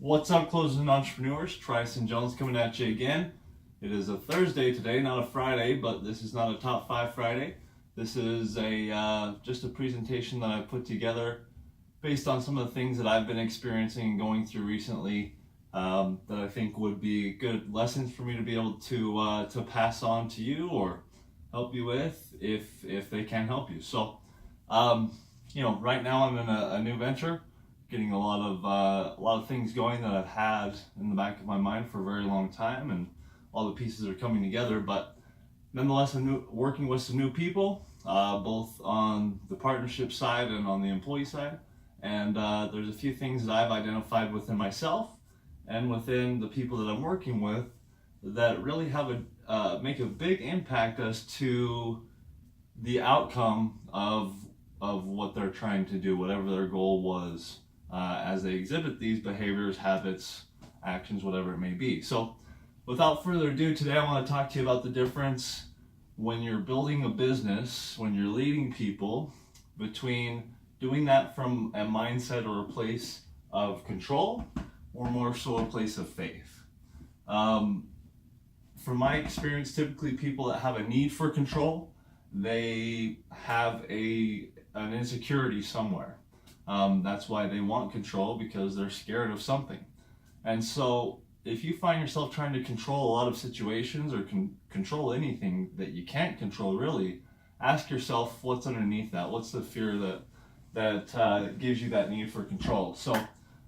What's up, closers and entrepreneurs? Tryson Jones coming at you again. It is a Thursday today, not a Friday, but this is not a top 5 Friday. This is just a presentation that I put together based on some of the things that I've been experiencing and going through recently that I think would be good lessons for me to be able to pass on to you or help you with if they can help you. So, right now I'm in a new venture, getting a lot of things going that I've had in the back of my mind for a very long time, and all the pieces are coming together. But nonetheless, I'm working with some new people, both on the partnership side and on the employee side. And there's a few things that I've identified within myself and within the people that I'm working with that really have make a big impact as to the outcome of what they're trying to do, whatever their goal was, as they exhibit these behaviors, habits, actions, whatever it may be. So without further ado, today I want to talk to you about the difference when you're building a business, when you're leading people, between doing that from a mindset or a place of control, or more so a place of faith. From my experience, typically people that have a need for control, they have an insecurity somewhere. That's why they want control, because they're scared of something. And so if you find yourself trying to control a lot of situations or control anything that you can't control, really, ask yourself what's underneath that. What's the fear that gives you that need for control? So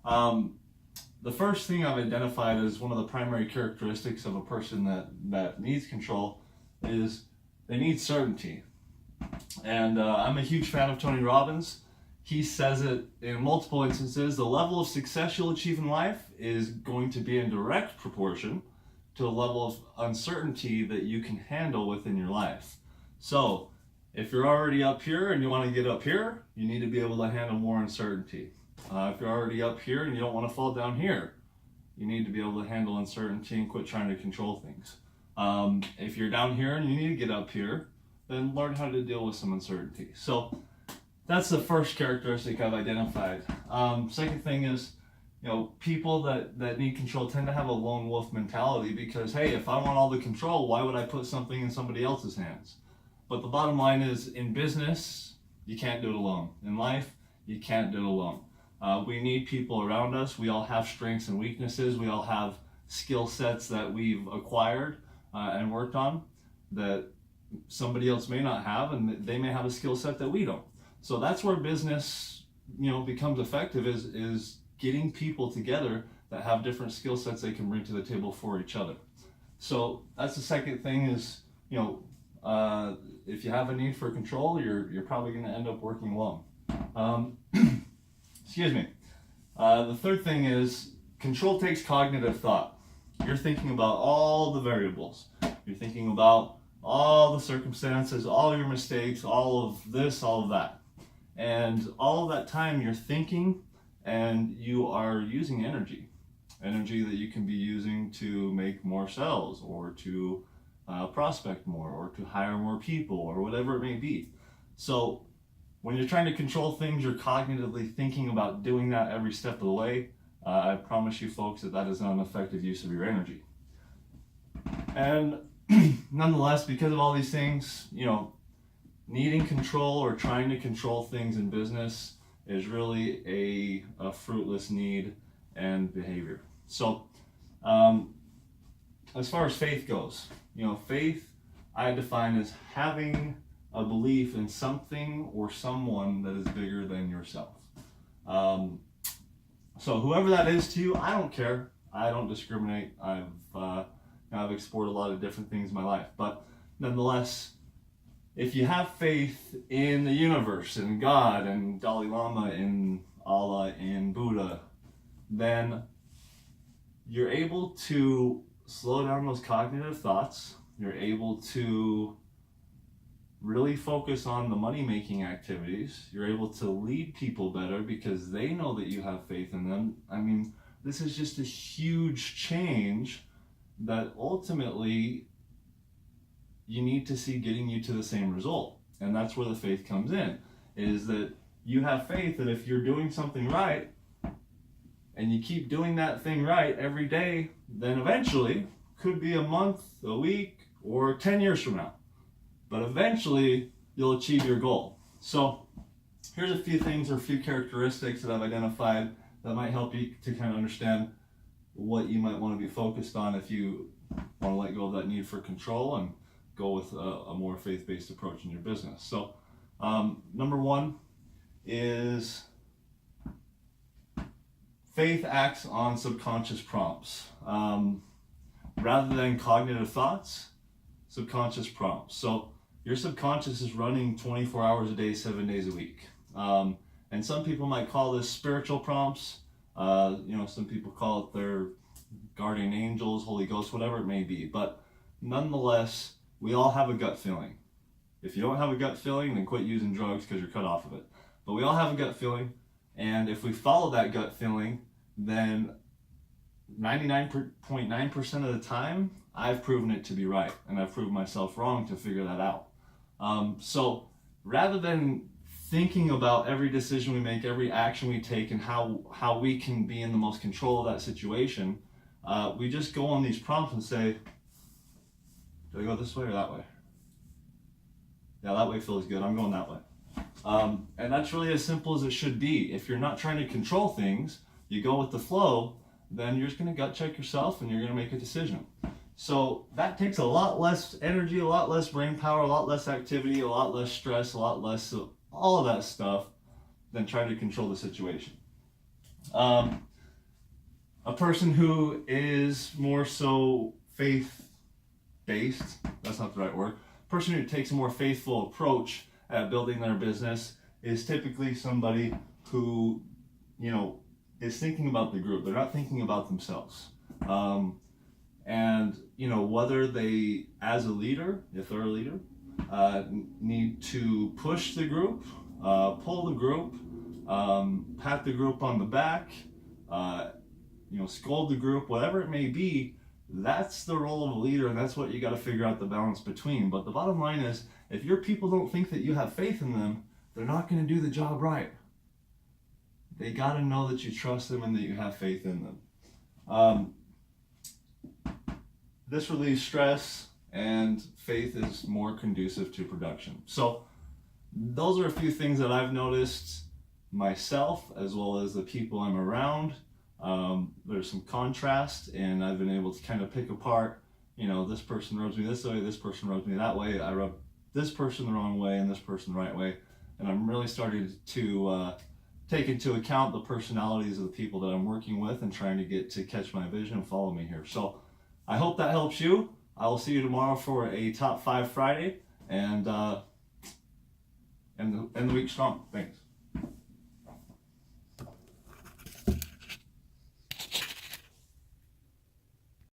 the first thing I've identified as one of the primary characteristics of a person that needs control is they need certainty. And I'm a huge fan of Tony Robbins. He says it in multiple instances: the level of success you'll achieve in life is going to be in direct proportion to the level of uncertainty that you can handle within your life. So if you're already up here and you want to get up here, you need to be able to handle more uncertainty. If you're already up here and you don't want to fall down here, you need to be able to handle uncertainty and quit trying to control things. If you're down here and you need to get up here, then learn how to deal with some uncertainty. So that's the first characteristic I've identified. Second thing is, people that need control tend to have a lone wolf mentality, because, hey, if I want all the control, why would I put something in somebody else's hands? But the bottom line is, in business, you can't do it alone. In life, you can't do it alone. We need people around us. We all have strengths and weaknesses. We all have skill sets that we've acquired and worked on that somebody else may not have, and they may have a skill set that we don't. So that's where business, becomes effective, is getting people together that have different skill sets they can bring to the table for each other. So that's the second thing is, if you have a need for control, you're probably going to end up working alone. Excuse me. The third thing is, control takes cognitive thought. You're thinking about all the variables. You're thinking about all the circumstances, all your mistakes, all of this, all of that. And all of that time you're thinking, and you are using energy that you can be using to make more sales, or to prospect more, or to hire more people, or whatever it may be. So when you're trying to control things, you're cognitively thinking about doing that every step of the way. I promise you folks that is not an effective use of your energy. And nonetheless, because of all these things, needing control or trying to control things in business is really a fruitless need and behavior. So as far as faith goes, faith I define as having a belief in something or someone that is bigger than yourself. So whoever that is to you, I don't care. I don't discriminate. I've explored a lot of different things in my life, but nonetheless, if you have faith in the universe, in God, in Dalai Lama, in Allah, in Buddha, then you're able to slow down those cognitive thoughts. You're able to really focus on the money-making activities. You're able to lead people better because they know that you have faith in them. I mean, this is just a huge change that ultimately you need to see getting you to the same result. And that's where the faith comes in, is that you have faith that if you're doing something right, and you keep doing that thing right every day, then eventually, could be a month, a week, or 10 years from now, but eventually you'll achieve your goal. So here's a few things or a few characteristics that I've identified that might help you to kind of understand what you might want to be focused on if you want to let go of that need for control and go with a more faith-based approach in your business. So number one is faith acts on subconscious prompts. Rather than cognitive thoughts, subconscious prompts. So your subconscious is running 24 hours a day, 7 days a week. And some people might call this spiritual prompts. Some people call it their guardian angels, Holy Ghost, whatever it may be. But nonetheless, we all have a gut feeling. If you don't have a gut feeling, then quit using drugs because you're cut off of it. But we all have a gut feeling. And if we follow that gut feeling, then 99.9% of the time, I've proven it to be right, and I've proven myself wrong to figure that out. So rather than thinking about every decision we make, every action we take, and how we can be in the most control of that situation, we just go on these prompts and say, do I go this way or that way? Yeah, that way feels good. I'm going that way. And that's really as simple as it should be. If you're not trying to control things, you go with the flow, then you're just going to gut check yourself and you're going to make a decision. So that takes a lot less energy, a lot less brain power, a lot less activity, a lot less stress, a lot less of all of that stuff than trying to control the situation. A person who is more so faith-based, that's not the right word, a person who takes a more faithful approach at building their business is typically somebody who, is thinking about the group. They're not thinking about themselves. Whether they, as a leader, if they're a leader, need to push the group, pull the group, pat the group on the back, scold the group, whatever it may be, that's the role of a leader, and that's what you got to figure out the balance between. But the bottom line is, if your people don't think that you have faith in them, they're not going to do the job right. They got to know that you trust them and that you have faith in them. This relieves stress, and faith is more conducive to production. So those are a few things that I've noticed myself as well as the people I'm around. There's some contrast, and I've been able to kind of pick apart, this person rubs me this way, this person rubs me that way, I rub this person the wrong way and this person the right way. And I'm really starting to take into account the personalities of the people that I'm working with and trying to get to catch my vision and follow me here. So I hope that helps you. I will see you tomorrow for a Top 5 Friday, and end the week strong. Thanks.